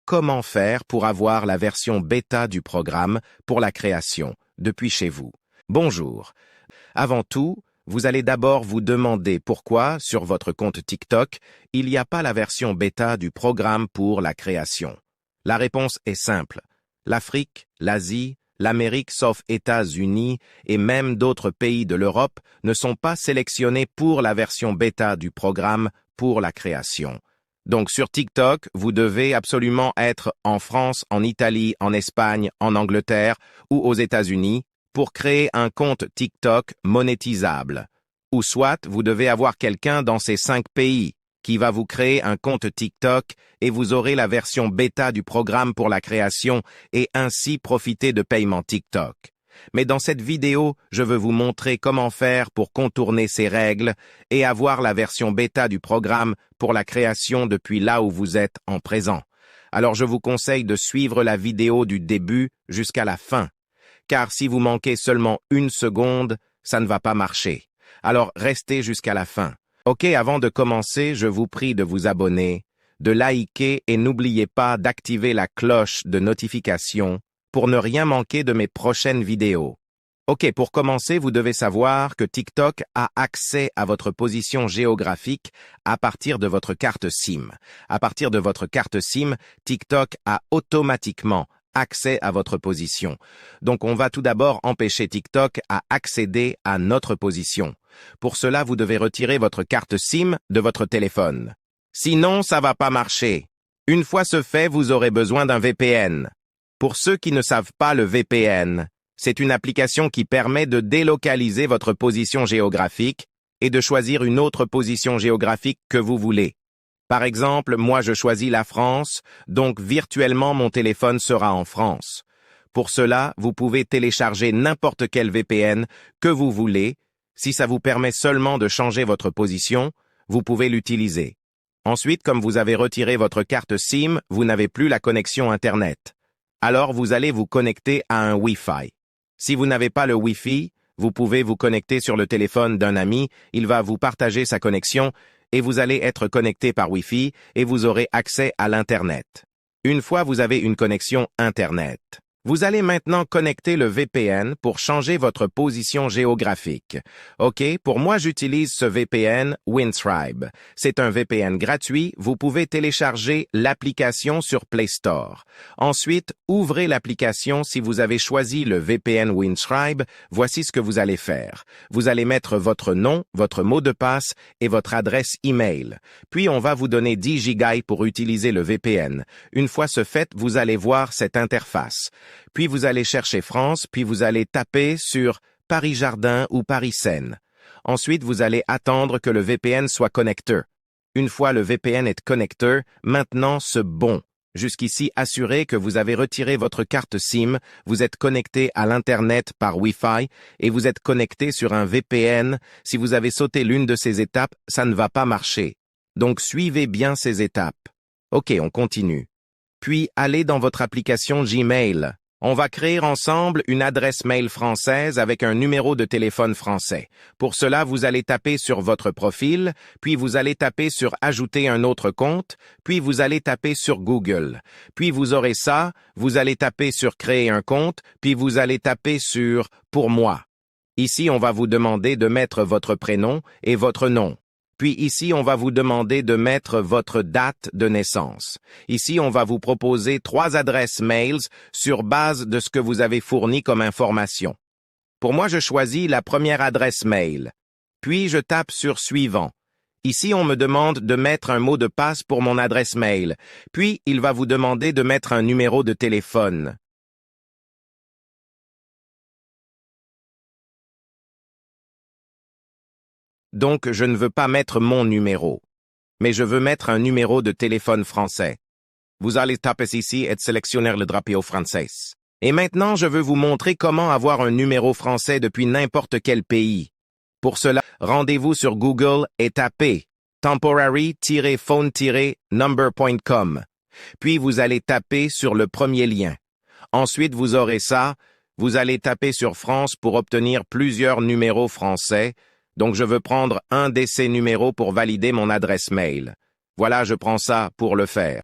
comment faire pour avoir la version bêta du programme pour la création, depuis chez vous. Bonjour. Avant tout, vous allez d'abord vous demander pourquoi, sur votre compte TikTok, il n'y a pas la version bêta du programme pour la création. La réponse est simple. L'Afrique, l'Asie, l'Amérique sauf États-Unis et même d'autres pays de l'Europe ne sont pas sélectionnés pour la version bêta du programme pour la création. Donc sur TikTok, vous devez absolument être en France, en Italie, en Espagne, en Angleterre ou aux États-Unis pour créer un compte TikTok monétisable. Ou soit, vous devez avoir quelqu'un dans ces 5 pays qui va vous créer un compte TikTok et vous aurez la version bêta du programme pour la création et ainsi profiter de paiements TikTok. Mais dans cette vidéo, je veux vous montrer comment faire pour contourner ces règles et avoir la version bêta du programme pour la création depuis là où vous êtes en présent. Alors je vous conseille de suivre la vidéo du début jusqu'à la fin, car si vous manquez seulement 1 seconde, ça ne va pas marcher. Alors restez jusqu'à la fin. Ok, avant de commencer, je vous prie de vous abonner, de liker et n'oubliez pas d'activer la cloche de notification pour ne rien manquer de mes prochaines vidéos. Ok, pour commencer, vous devez savoir que TikTok a accès à votre position géographique à partir de votre carte SIM. À partir de votre carte SIM, TikTok a automatiquement accès à votre position. Donc on va tout d'abord empêcher TikTok à accéder à notre position. Pour cela, vous devez retirer votre carte SIM de votre téléphone. Sinon, ça va pas marcher. Une fois ce fait, vous aurez besoin d'un VPN. Pour ceux qui ne savent pas, le VPN, c'est une application qui permet de délocaliser votre position géographique et de choisir une autre position géographique que vous voulez. Par exemple, moi je choisis la France, donc virtuellement mon téléphone sera en France. Pour cela, vous pouvez télécharger n'importe quel VPN que vous voulez. Si ça vous permet seulement de changer votre position, vous pouvez l'utiliser. Ensuite, comme vous avez retiré votre carte SIM, vous n'avez plus la connexion Internet. Alors vous allez vous connecter à un Wi-Fi. Si vous n'avez pas le Wi-Fi, vous pouvez vous connecter sur le téléphone d'un ami, il va vous partager sa connexion et vous allez être connecté par Wi-Fi et vous aurez accès à l'Internet. Une fois vous avez une connexion Internet, vous allez maintenant connecter le VPN pour changer votre position géographique. Ok, pour moi j'utilise ce VPN Windscribe. C'est un VPN gratuit, vous pouvez télécharger l'application sur Play Store. Ensuite, ouvrez l'application si vous avez choisi le VPN Windscribe. Voici ce que vous allez faire. Vous allez mettre votre nom, votre mot de passe et votre adresse email. Puis on va vous donner 10 gigas pour utiliser le VPN. Une fois ce fait, vous allez voir cette interface. Puis vous allez chercher France, puis vous allez taper sur Paris Jardin ou Paris Seine. Ensuite, vous allez attendre que le VPN soit connecteur. Une fois le VPN est connecteur, maintenant ce bon. Jusqu'ici, assurez que vous avez retiré votre carte SIM, vous êtes connecté à l'Internet par Wi-Fi et vous êtes connecté sur un VPN. Si vous avez sauté l'une de ces étapes, ça ne va pas marcher. Donc suivez bien ces étapes. Ok, on continue. Puis allez dans votre application Gmail. On va créer ensemble une adresse mail française avec un numéro de téléphone français. Pour cela, vous allez taper sur votre profil, puis vous allez taper sur Ajouter un autre compte, puis vous allez taper sur Google. Puis vous aurez ça, vous allez taper sur Créer un compte, puis vous allez taper sur Pour moi. Ici, on va vous demander de mettre votre prénom et votre nom. Puis ici, on va vous demander de mettre votre date de naissance. Ici, on va vous proposer 3 adresses mails sur base de ce que vous avez fourni comme information. Pour moi, je choisis la première adresse mail. Puis, je tape sur Suivant. Ici, on me demande de mettre un mot de passe pour mon adresse mail. Puis, il va vous demander de mettre un numéro de téléphone. Donc, je ne veux pas mettre mon numéro, mais je veux mettre un numéro de téléphone français. Vous allez taper ici et sélectionner le drapeau français. Et maintenant, je veux vous montrer comment avoir un numéro français depuis n'importe quel pays. Pour cela, rendez-vous sur Google et tapez temporary-phone-number.com. Puis vous allez taper sur le premier lien. Ensuite, vous aurez ça. Vous allez taper sur France pour obtenir plusieurs numéros français. Donc, je veux prendre un de ces numéros pour valider mon adresse mail. Voilà, je prends ça pour le faire.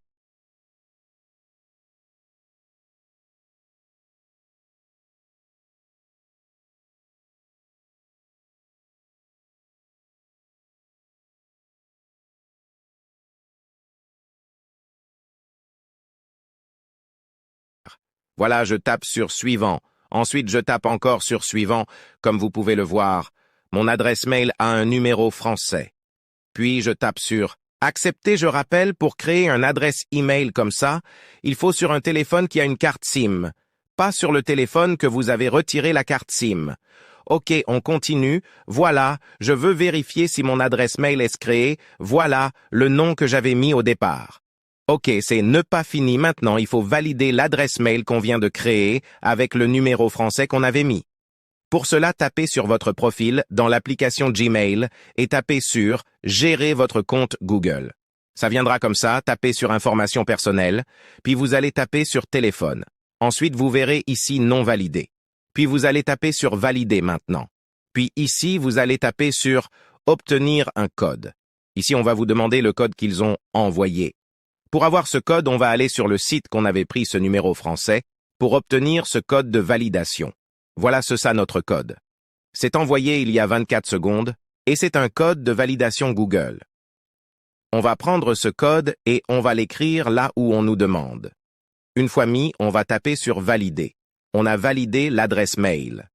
Voilà, je tape sur suivant. Ensuite, je tape encore sur suivant, comme vous pouvez le voir. Mon adresse mail a un numéro français. Puis, je tape sur accepter, je rappelle, pour créer une adresse email comme ça, il faut sur un téléphone qui a une carte SIM, pas sur le téléphone que vous avez retiré la carte SIM. Ok, on continue. Voilà, je veux vérifier si mon adresse mail est créée. Voilà le nom que j'avais mis au départ. Ok, c'est ne pas fini maintenant, il faut valider l'adresse mail qu'on vient de créer avec le numéro français qu'on avait mis. Pour cela, tapez sur votre profil dans l'application Gmail et tapez sur « Gérer votre compte Google ». Ça viendra comme ça, tapez sur « Informations personnelles », puis vous allez taper sur « Téléphone ». Ensuite, vous verrez ici « Non validé ». Puis vous allez taper sur « Valider maintenant ». Puis ici, vous allez taper sur « Obtenir un code ». Ici, on va vous demander le code qu'ils ont envoyé. Pour avoir ce code, on va aller sur le site qu'on avait pris ce numéro français pour obtenir ce code de validation. Voilà ça notre code. C'est envoyé il y a 24 secondes et c'est un code de validation Google. On va prendre ce code et on va l'écrire là où on nous demande. Une fois mis, on va taper sur Valider. On a validé l'adresse mail.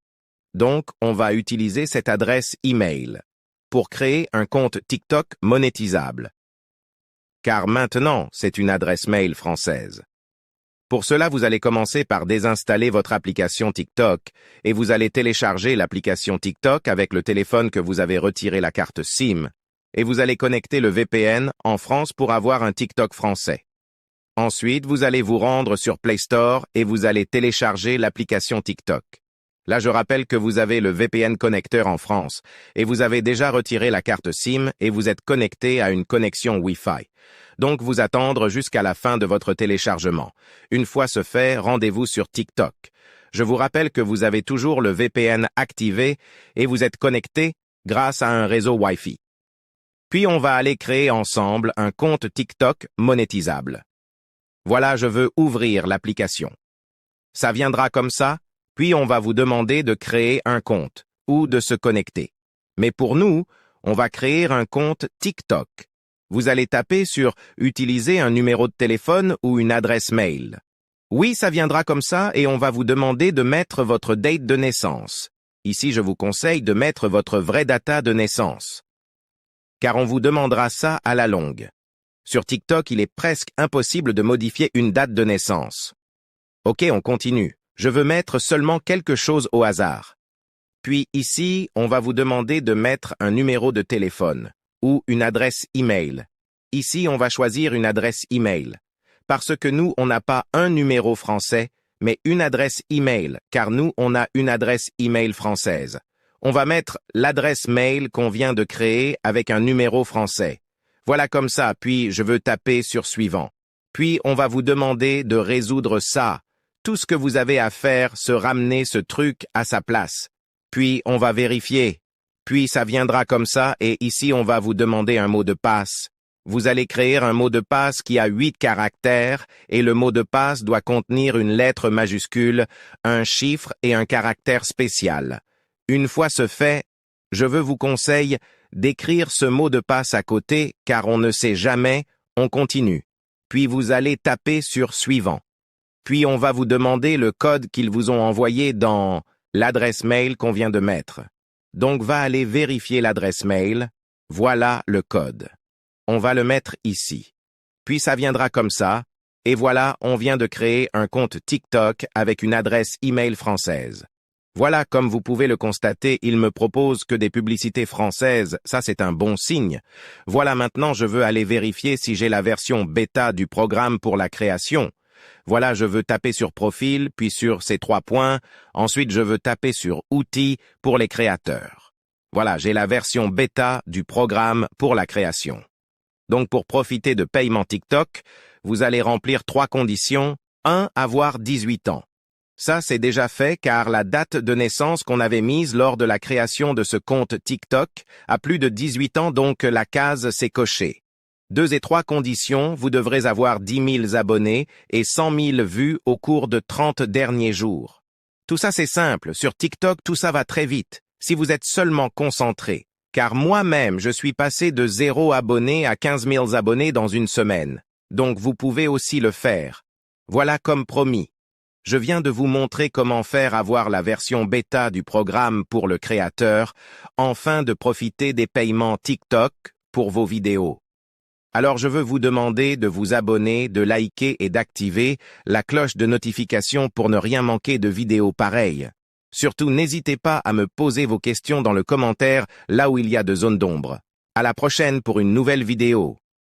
Donc, on va utiliser cette adresse email pour créer un compte TikTok monétisable. Car maintenant, c'est une adresse mail française. Pour cela, vous allez commencer par désinstaller votre application TikTok et vous allez télécharger l'application TikTok avec le téléphone que vous avez retiré la carte SIM et vous allez connecter le VPN en France pour avoir un TikTok français. Ensuite, vous allez vous rendre sur Play Store et vous allez télécharger l'application TikTok. Là, je rappelle que vous avez le VPN connecteur en France et vous avez déjà retiré la carte SIM et vous êtes connecté à une connexion Wi-Fi. Donc, vous attendre jusqu'à la fin de votre téléchargement. Une fois ce fait, rendez-vous sur TikTok. Je vous rappelle que vous avez toujours le VPN activé et vous êtes connecté grâce à un réseau Wi-Fi. Puis, on va aller créer ensemble un compte TikTok monétisable. Voilà, je veux ouvrir l'application. Ça viendra comme ça, puis on va vous demander de créer un compte ou de se connecter. Mais pour nous, on va créer un compte TikTok. Vous allez taper sur « Utiliser un numéro de téléphone ou une adresse mail ». Oui, ça viendra comme ça et on va vous demander de mettre votre date de naissance. Ici, je vous conseille de mettre votre vraie data de naissance. Car on vous demandera ça à la longue. Sur TikTok, il est presque impossible de modifier une date de naissance. Ok, on continue. Je veux mettre seulement quelque chose au hasard. Puis ici, on va vous demander de mettre un numéro de téléphone ou une adresse email. Ici, on va choisir une adresse email. Parce que nous, on n'a pas un numéro français, mais une adresse email, car nous, on a une adresse email française. On va mettre l'adresse mail qu'on vient de créer avec un numéro français. Voilà comme ça, puis je veux taper sur suivant. Puis on va vous demander de résoudre ça. Tout ce que vous avez à faire, c'est ramener ce truc à sa place. Puis on va vérifier. Puis ça viendra comme ça et ici on va vous demander un mot de passe. Vous allez créer un mot de passe qui a 8 caractères et le mot de passe doit contenir une lettre majuscule, un chiffre et un caractère spécial. Une fois ce fait, je vous conseille d'écrire ce mot de passe à côté car on ne sait jamais, on continue. Puis vous allez taper sur suivant. Puis on va vous demander le code qu'ils vous ont envoyé dans l'adresse mail qu'on vient de mettre. Donc va aller vérifier l'adresse mail. Voilà le code. On va le mettre ici. Puis ça viendra comme ça. Et voilà, on vient de créer un compte TikTok avec une adresse email française. Voilà, comme vous pouvez le constater, il me propose que des publicités françaises, ça c'est un bon signe. Voilà, maintenant je veux aller vérifier si j'ai la version bêta du programme pour la création. Voilà, je veux taper sur Profil, puis sur ces 3 points. Ensuite, je veux taper sur Outils pour les créateurs. Voilà, j'ai la version bêta du programme pour la création. Donc, pour profiter de paiement TikTok, vous allez remplir 3 conditions. 1. Avoir 18 ans. Ça, c'est déjà fait car la date de naissance qu'on avait mise lors de la création de ce compte TikTok a plus de 18 ans, donc la case s'est cochée. 2 et 3 conditions, vous devrez avoir 10 000 abonnés et 100 000 vues au cours de 30 derniers jours. Tout ça c'est simple, sur TikTok tout ça va très vite, si vous êtes seulement concentré. Car moi-même je suis passé de 0 abonnés à 15 000 abonnés dans une semaine. Donc vous pouvez aussi le faire. Voilà comme promis. je viens de vous montrer comment faire avoir la version bêta du programme pour le créateur, afin de profiter des paiements TikTok pour vos vidéos. Alors je veux vous demander de vous abonner, de liker et d'activer la cloche de notification pour ne rien manquer de vidéos pareilles. Surtout, n'hésitez pas à me poser vos questions dans le commentaire, là où il y a de zones d'ombre. À la prochaine pour une nouvelle vidéo.